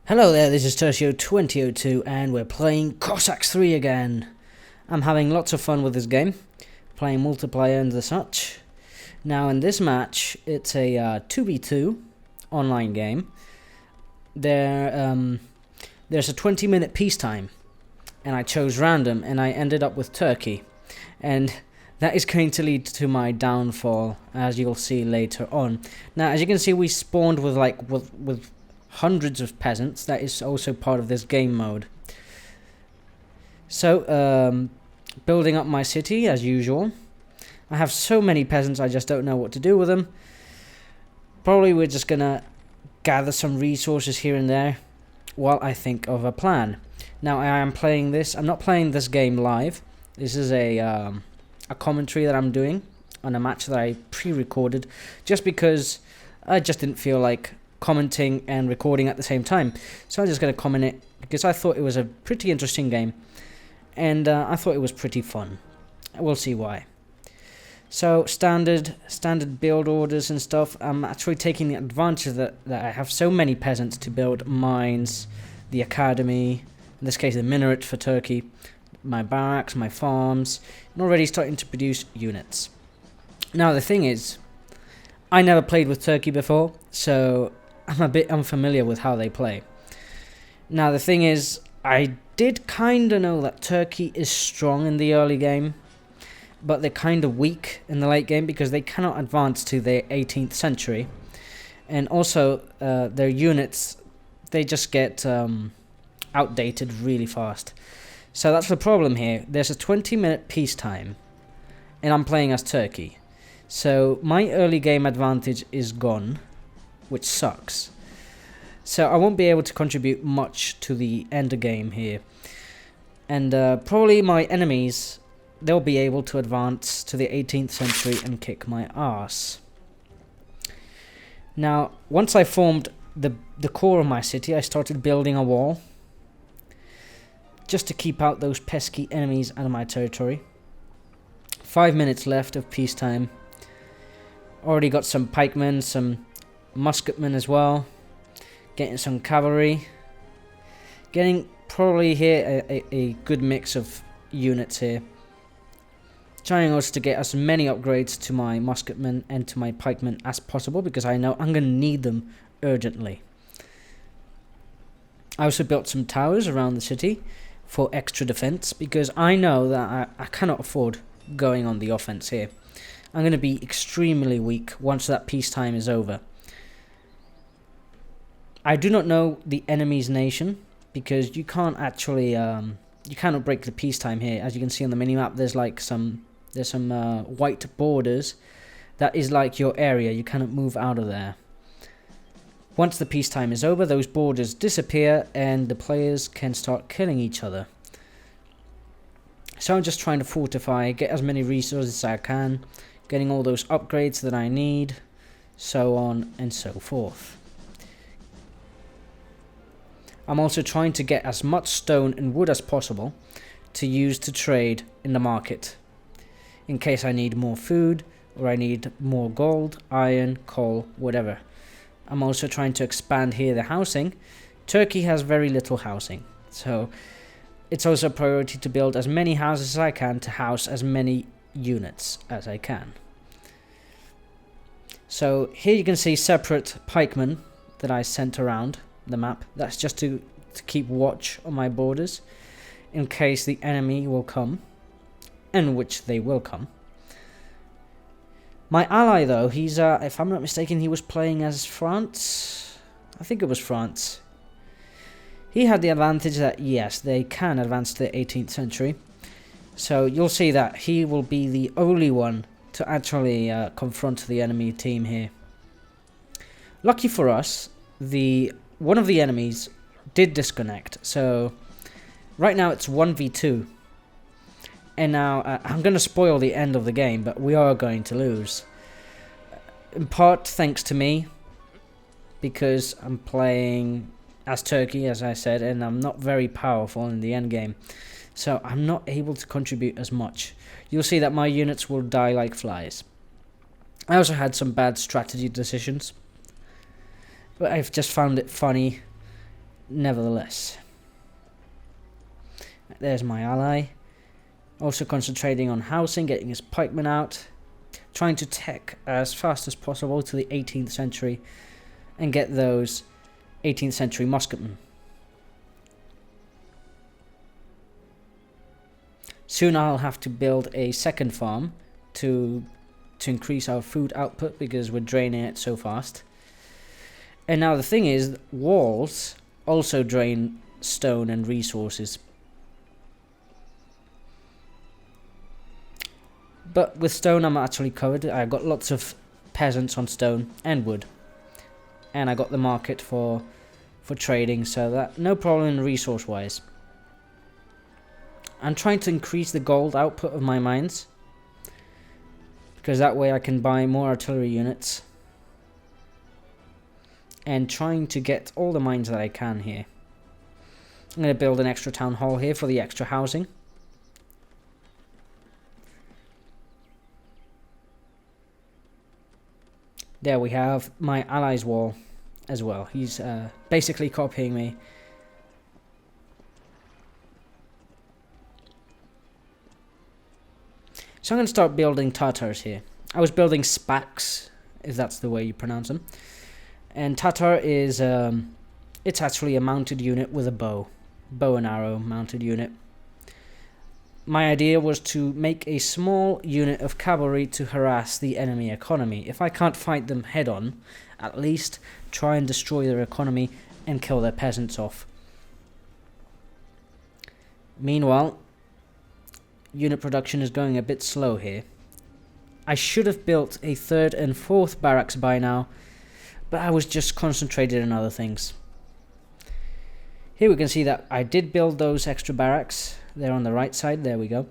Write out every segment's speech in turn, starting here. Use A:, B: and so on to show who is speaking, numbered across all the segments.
A: Hello there, this is Tertio2002 and we're playing Cossacks 3 again. I'm having lots of fun with this game, playing multiplayer and the such. Now in this match, it's a 2v2 online game. There's a 20-minute peacetime, and I chose random and I ended up with Turkey. And that is going to lead to my downfall, as you'll see later on. Now, as you can see, we spawned with hundreds of peasants. That is also part of this game mode. So, building up my city as usual. I have so many peasants, I just don't know what to do with them. Probably we're just gonna gather some resources here and there while I think of a plan. Now, I am playing this. I'm not playing this game live. This is a commentary that I'm doing on a match that I pre-recorded, just because I just didn't feel like commenting and recording at the same time. So I'm just going to comment it because I thought it was a pretty interesting game, and I thought it was pretty fun. We'll see why. So standard build orders and stuff. I'm actually taking the advantage that I have so many peasants to build mines, the academy, in this case the minaret for Turkey, my barracks, my farms, and already starting to produce units. Now the thing is, I never played with Turkey before, so I'm a bit unfamiliar with how they play. Now the thing is, I did kind of know that Turkey is strong in the early game, but they're kind of weak in the late game because they cannot advance to the 18th century. And also, their units, they just get outdated really fast. So that's the problem here. There's a 20-minute peacetime, and I'm playing as Turkey. So my early game advantage is gone, which sucks. So I won't be able to contribute much to the end game here. And probably my enemies, they'll be able to advance to the 18th century and kick my ass. Now, once I formed the core of my city, I started building a wall, just to keep out those pesky enemies out of my territory. 5 minutes left of peacetime. Already got some pikemen, some musketmen as well. Getting some cavalry. Getting probably here a good mix of units here. Trying also to get as many upgrades to my musketmen and to my pikemen as possible, because I know I'm going to need them urgently. I also built some towers around the city for extra defense, because I know that I cannot afford going on the offense here. I'm going to be extremely weak once that peacetime is over. I do not know the enemy's nation, because you can't actually you cannot break the peacetime here. As you can see on the minimap, there's like some white borders. That is like your area. You cannot move out of there. Once the peacetime is over, those borders disappear and the players can start killing each other. So I'm just trying to fortify, get as many resources as I can, getting all those upgrades that I need, so on and so forth. I'm also trying to get as much stone and wood as possible to use to trade in the market, in case I need more food or I need more gold, iron, coal, whatever. I'm also trying to expand here the housing. Turkey has very little housing, so it's also a priority to build as many houses as I can to house as many units as I can. So here you can see separate pikemen that I sent around the map. That's just to keep watch on my borders in case the enemy will come, and which they will come. My ally, though, he's, if I'm not mistaken, he was playing as France. I think it was France. He had the advantage that, yes, they can advance to the 18th century. So you'll see that he will be the only one to actually confront the enemy team here. Lucky for us, one of the enemies did disconnect. So right now it's 1v2. And now, I'm going to spoil the end of the game, but we are going to lose. In part thanks to me, because I'm playing as Turkey, as I said, and I'm not very powerful in the end game. So I'm not able to contribute as much. You'll see that my units will die like flies. I also had some bad strategy decisions, but I've just found it funny nevertheless. There's my ally. Also concentrating on housing, getting his pikemen out. Trying to tech as fast as possible to the 18th century and get those 18th century musketmen. Soon I'll have to build a second farm to increase our food output because we're draining it so fast. And now the thing is, walls also drain stone and resources. But with stone I'm actually covered. I got lots of peasants on stone and wood. And I got the market for trading, so that no problem resource wise. I'm trying to increase the gold output of my mines, because that way I can buy more artillery units. And trying to get all the mines that I can here. I'm going to build an extra town hall here for the extra housing. There we have my allies wall as well. He's basically copying me. So I'm going to start building Tatars here. I was building Spaks, if that's the way you pronounce them. And Tatar is, it's actually a mounted unit with a bow. Bow and arrow mounted unit. My idea was to make a small unit of cavalry to harass the enemy economy. If I can't fight them head on, at least try and destroy their economy and kill their peasants off. Meanwhile, unit production is going a bit slow here. I should have built a 3rd and 4th barracks by now, but I was just concentrated on other things. Here we can see that I did build those extra barracks. They're on the right side, there we go.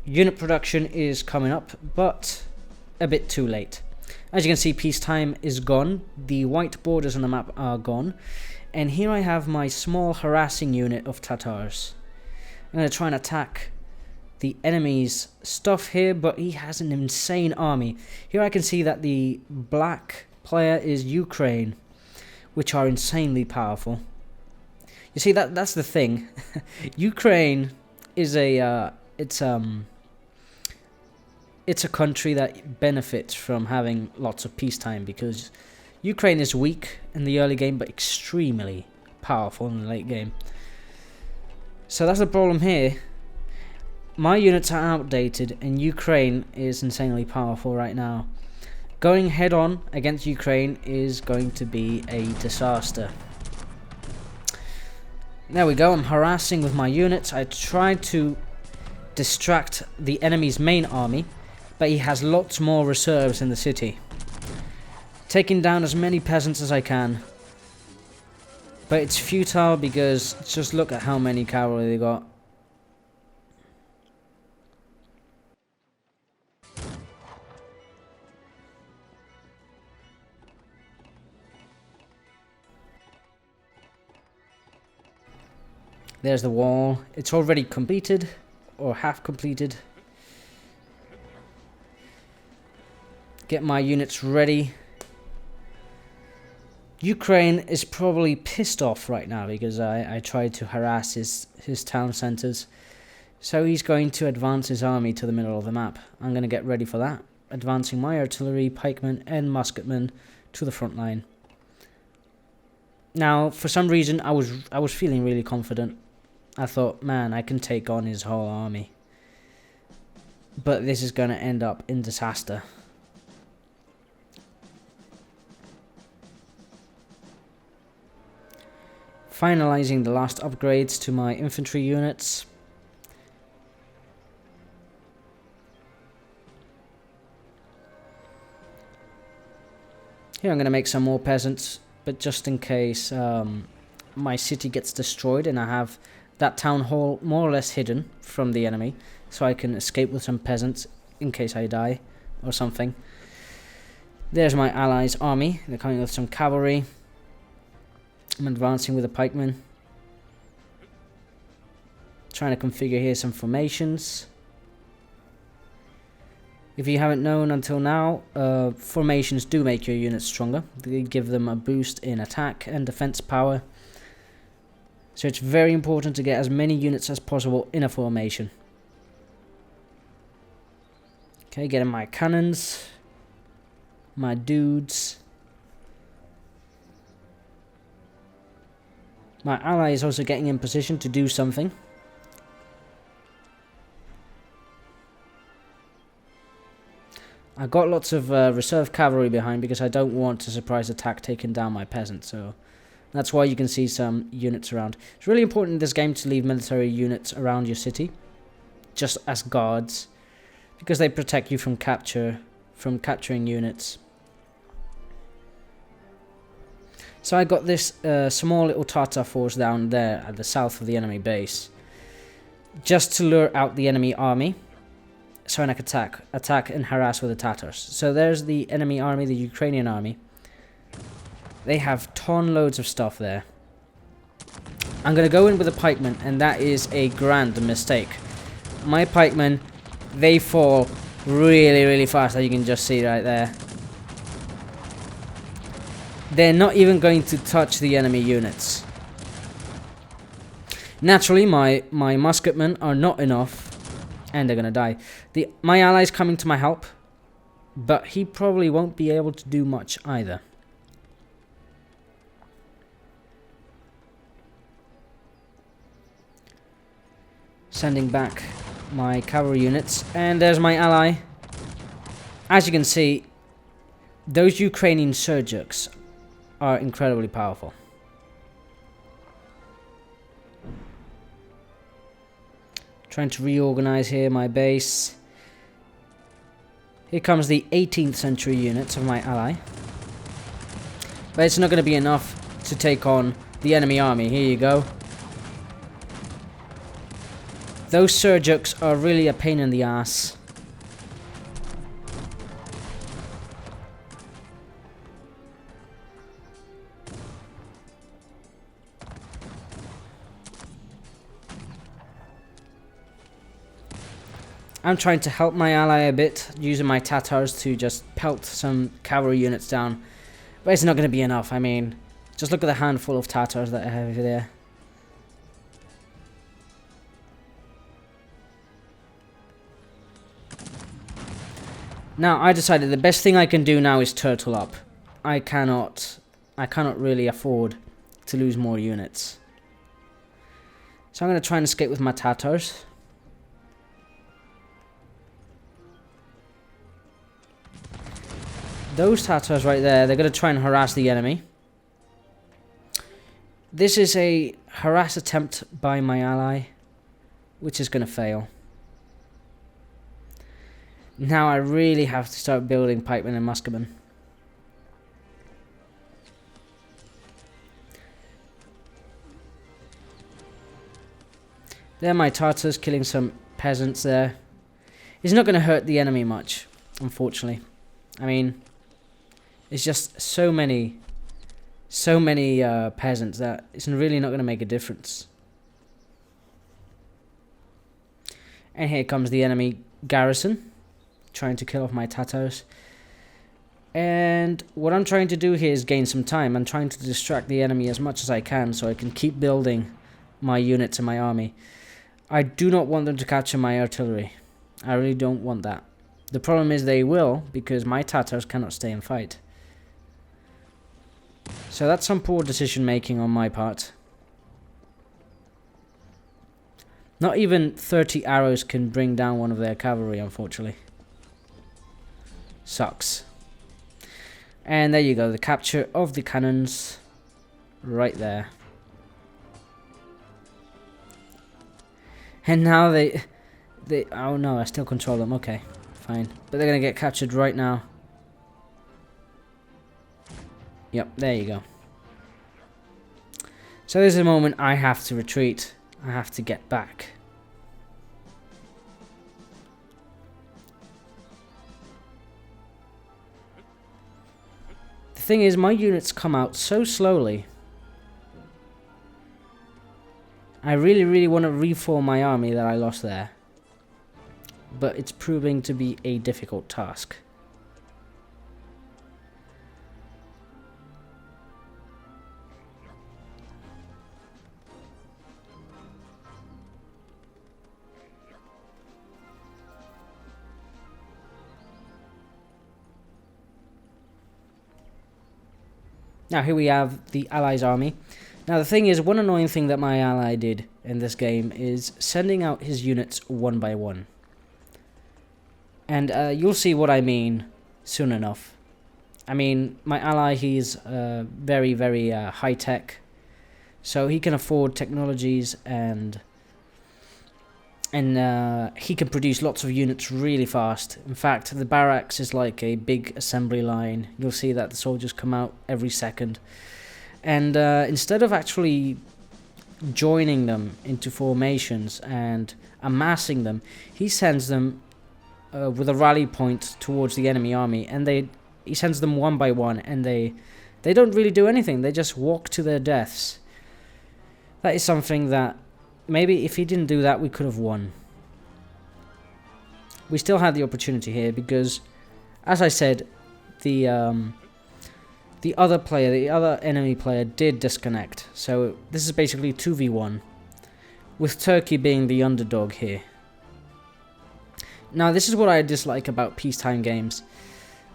A: Unit production is coming up, but a bit too late. As you can see, peacetime is gone. The white borders on the map are gone. And here I have my small harassing unit of Tatars. I'm going to try and attack the enemy's stuff here, but he has an insane army. Here I can see that the black player is Ukraine, which are insanely powerful. You see, that's the thing. Ukraine is it's a country that benefits from having lots of peacetime, because Ukraine is weak in the early game but extremely powerful in the late game. So that's the problem here. My units are outdated and Ukraine is insanely powerful right now. Going head on against Ukraine is going to be a disaster. There we go, I'm harassing with my units. I tried to distract the enemy's main army, but he has lots more reserves in the city. Taking down as many peasants as I can. But it's futile because just look at how many cavalry they got. There's the wall. It's already completed, or half completed. Get my units ready. Ukraine is probably pissed off right now because I tried to harass his town centers. So he's going to advance his army to the middle of the map. I'm going to get ready for that. Advancing my artillery, pikemen and musketmen to the front line. Now, for some reason, I was feeling really confident. I thought, man, I can take on his whole army. But this is going to end up in disaster. Finalizing the last upgrades to my infantry units. Here I'm going to make some more peasants, but just in case my city gets destroyed and I have that town hall more or less hidden from the enemy, so I can escape with some peasants in case I die or something. There's my allies' army. They're coming with some cavalry. I'm advancing with the pikemen. Trying to configure here some formations. If you haven't known until now, formations do make your units stronger. They give them a boost in attack and defense power. So it's very important to get as many units as possible in a formation. Okay, getting my cannons, my dudes. My ally is also getting in position to do something. I got lots of reserve cavalry behind because I don't want a surprise attack taking down my peasants, so that's why you can see some units around. It's really important in this game to leave military units around your city, just as guards, because they protect you from capturing units. So I got this small little Tatar force down there at the south of the enemy base, just to lure out the enemy army, so I can attack and harass with the Tatars. So there's the enemy army, the Ukrainian army. They have ton loads of stuff there. I'm going to go in with a pikeman, and that is a grand mistake. My pikemen, they fall really, really fast, as you can just see right there. They're not even going to touch the enemy units. Naturally, my musketmen are not enough, and they're going to die. My ally's coming to my help, but he probably won't be able to do much either. Sending back my cavalry units, and there's my ally. As you can see, those Ukrainian Surgiks are incredibly powerful. Trying to reorganize here my base. Here comes the 18th century units of my ally. But it's not going to be enough to take on the enemy army. Here you go. Those Surgiks are really a pain in the ass. I'm trying to help my ally a bit, using my Tatars to just pelt some cavalry units down. But it's not going to be enough. I mean, just look at the handful of Tatars that I have over there. Now, I decided the best thing I can do now is turtle up. I cannot really afford to lose more units. So I'm going to try and escape with my Tatars. Those Tatars right there, they're going to try and harass the enemy. This is a harass attempt by my ally, which is going to fail. Now I really have to start building pikemen and musketmen. There are my Tatars killing some peasants there. It's not going to hurt the enemy much, unfortunately. I mean, it's just so many peasants that it's really not going to make a difference. And here comes the enemy garrison, trying to kill off my Tatars. And what I'm trying to do here is gain some time. I'm trying to distract the enemy as much as I can so I can keep building my units and my army. I do not want them to capture my artillery. I really don't want that. The problem is they will, because my Tatars cannot stay and fight. So that's some poor decision making on my part. Not even 30 arrows can bring down one of their cavalry, unfortunately. Sucks. And there you go, the capture of the cannons right there. And now they oh no, I still control them. Okay, fine. But they're going to get captured right now. Yep, there you go. So there's a moment I have to retreat. I have to get back. The thing is, my units come out so slowly. I really want to reform my army that I lost there. But it's proving to be a difficult task. Now here we have the Allies' army. Now the thing is, one annoying thing that my ally did in this game is sending out his units one by one. And you'll see what I mean soon enough. I mean, my ally, he's very, very high-tech. So he can afford technologies and he can produce lots of units really fast. In fact, the barracks is like a big assembly line. You'll see that the soldiers come out every second. And instead of actually joining them into formations and amassing them, he sends them with a rally point towards the enemy army, and he sends them one by one, and they don't really do anything. They just walk to their deaths. That is something that maybe if he didn't do that, we could have won. We still had the opportunity here because, as I said, the other enemy player did disconnect. So this is basically 2v1, with Turkey being the underdog here. Now this is what I dislike about peacetime games.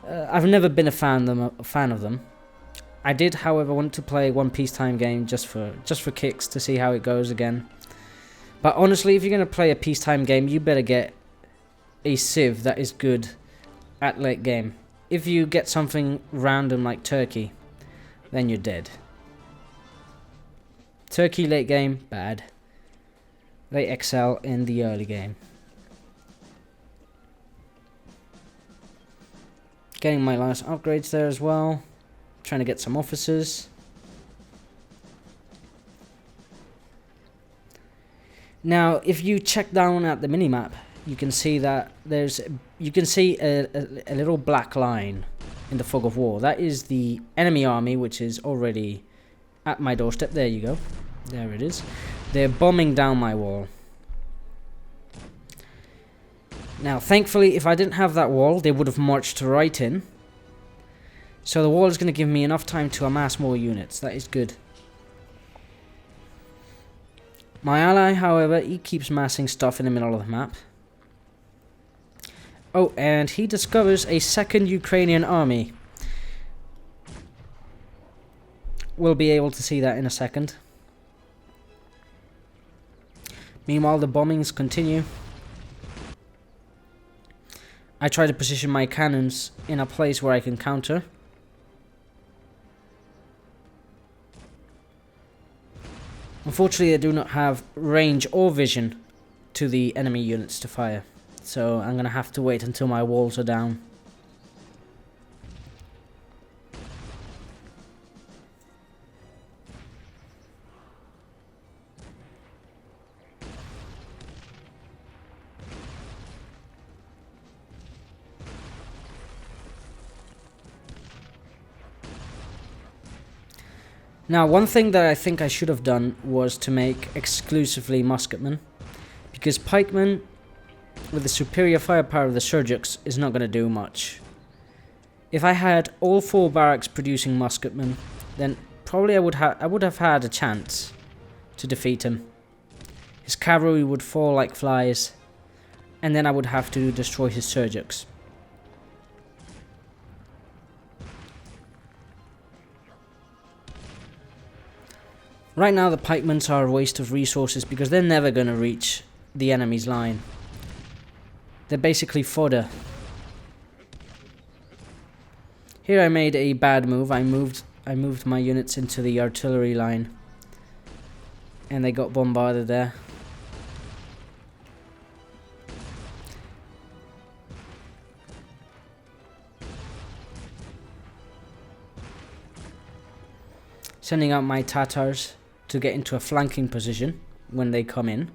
A: I've never been a fan of them. I did, however, want to play one peacetime game just for kicks to see how it goes again. But honestly, if you're going to play a peacetime game, you better get a civ that is good at late game. If you get something random like Turkey, then you're dead. Turkey late game, bad. They excel in the early game. Getting my last upgrades there as well. Trying to get some officers. Now, if you check down at the minimap, you can see that you can see a little black line in the fog of war. That is the enemy army, which is already at my doorstep. There you go. There it is. They're bombing down my wall. Now, thankfully, if I didn't have that wall, they would have marched right in. So the wall is going to give me enough time to amass more units. That is good. My ally, however, he keeps massing stuff in the middle of the map. Oh, and he discovers a second Ukrainian army. We'll be able to see that in a second. Meanwhile, the bombings continue. I try to position my cannons in a place where I can counter. Unfortunately, I do not have range or vision to the enemy units to fire. So I'm going to have to wait until my walls are down. Now, one thing that I think I should have done was to make exclusively musketmen, because pikemen, with the superior firepower of the Surgics, is not going to do much. If I had all 4 barracks producing musketmen, then probably I would have had a chance to defeat him. His cavalry would fall like flies, and then I would have to destroy his Surgics. Right now the pikemen are a waste of resources because they're never going to reach the enemy's line. They're basically fodder. Here I made a bad move. I moved my units into the artillery line, and they got bombarded there. Sending out my Tatars to get into a flanking position when they come in.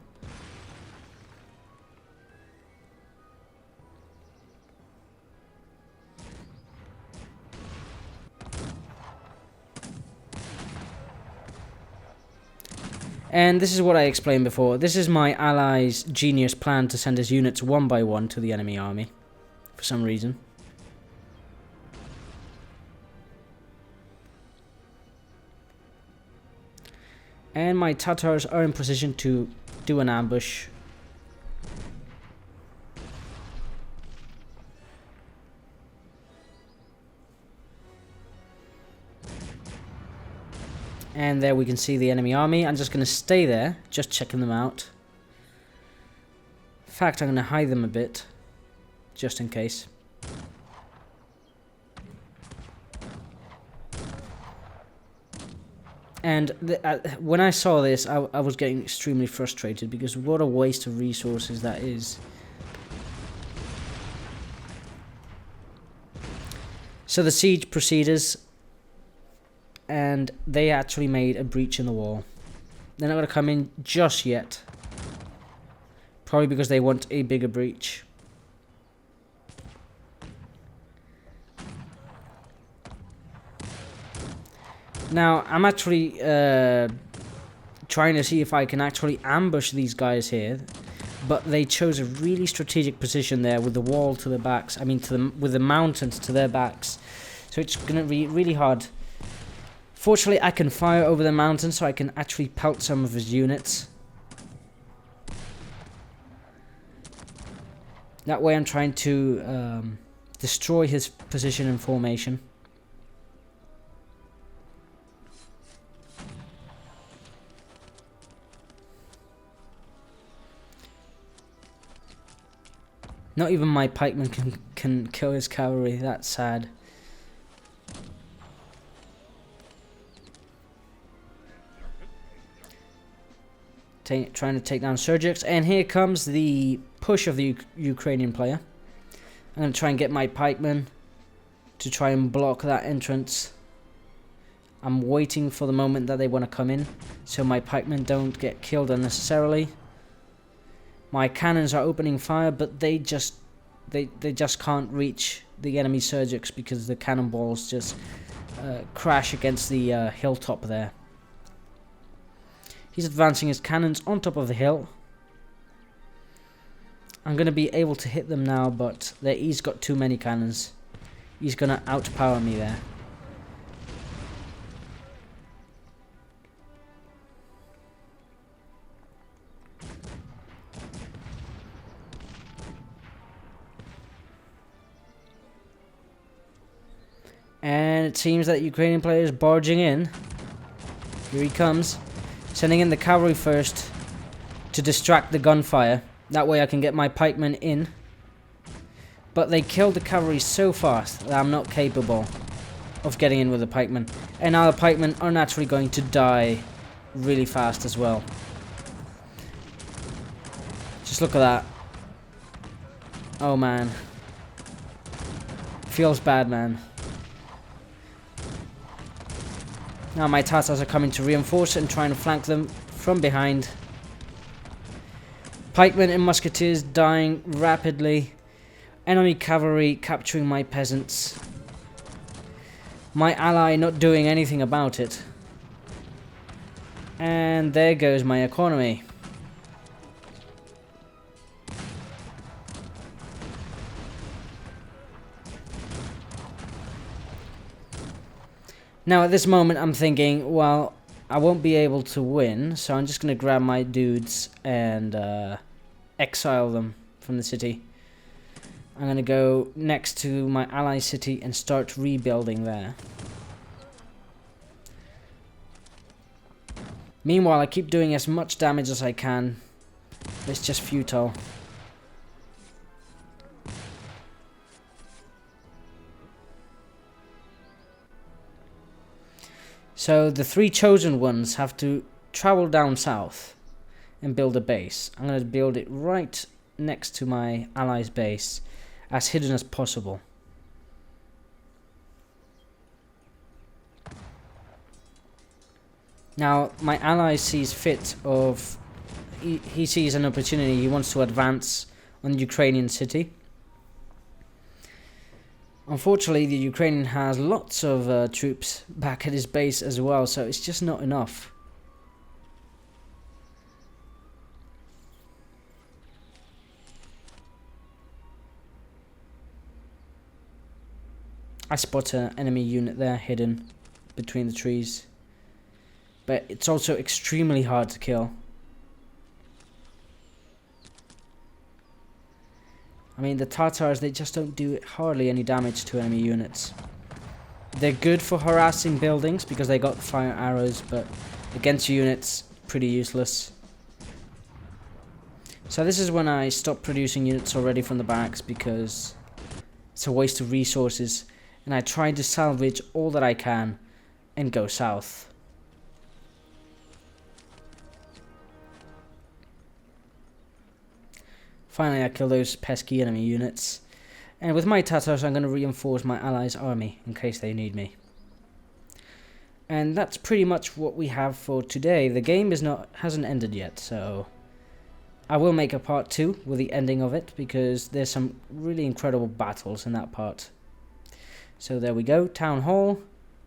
A: And this is what I explained before. This is my ally's genius plan to send his units one by one to the enemy army, for some reason. And my Tatars are in position to do an ambush. And there we can see the enemy army. I'm just going to stay there, just checking them out. In fact, I'm going to hide them a bit, just in case. And when I saw this, I was getting extremely frustrated, because what a waste of resources that is. So the siege proceeds, and they actually made a breach in the wall. They're not going to come in just yet. Probably because they want a bigger breach. Now, I'm actually trying to see if I can actually ambush these guys here. But they chose a really strategic position there with the wall to their backs. I mean, with the mountains to their backs. So it's going to be really hard. Fortunately, I can fire over the mountain, so I can actually pelt some of his units. That way I'm trying to destroy his position and formation. Not even my pikemen can kill his cavalry. That's sad. Trying to take down Surgics, and here comes the push of the Ukrainian player. I'm going to try and get my pikemen to try and block that entrance. I'm waiting for the moment that they want to come in, so my pikemen don't get killed unnecessarily. My cannons are opening fire, but they just can't reach the enemy Surgics because the cannonballs just crash against the hilltop there. He's advancing his cannons on top of the hill. I'm going to be able to hit them now, but he's got too many cannons. He's going to outpower me there. And it seems that Ukrainian player is barging in. Here he comes. Sending in the cavalry first to distract the gunfire. That way I can get my pikemen in. But they killed the cavalry so fast that I'm not capable of getting in with the pikemen. And now the pikemen are naturally going to die really fast as well. Just look at that. Oh man. Feels bad, man. Now my Tatars are coming to reinforce and trying to flank them from behind. Pikemen and musketeers dying rapidly. Enemy cavalry capturing my peasants. My ally not doing anything about it. And there goes my economy. Now at this moment I'm thinking, well, I won't be able to win, so I'm just going to grab my dudes and exile them from the city. I'm going to go next to my ally city and start rebuilding there. Meanwhile, I keep doing as much damage as I can. It's just futile. So the three chosen ones have to travel down south and build a base. I'm going to build it right next to my allies' base, as hidden as possible. Now my ally sees fit of, he sees an opportunity, he wants to advance on the Ukrainian city. Unfortunately, the Ukrainian has lots of troops back at his base as well, so it's just not enough. I spot an enemy unit there hidden between the trees, but it's also extremely hard to kill. I mean, the Tatars, they just don't do hardly any damage to enemy units. They're good for harassing buildings because they got fire arrows, but against units, pretty useless. So this is when I stop producing units already from the barracks because it's a waste of resources, and I try to salvage all that I can and go south. Finally, I kill those pesky enemy units. And with my Tatars, I'm going to reinforce my allies' army in case they need me. And that's pretty much what we have for today. The game hasn't ended yet, so I will make a part 2 with the ending of it because there's some really incredible battles in that part. So there we go, Town Hall,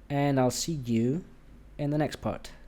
A: and I'll see you in the next part.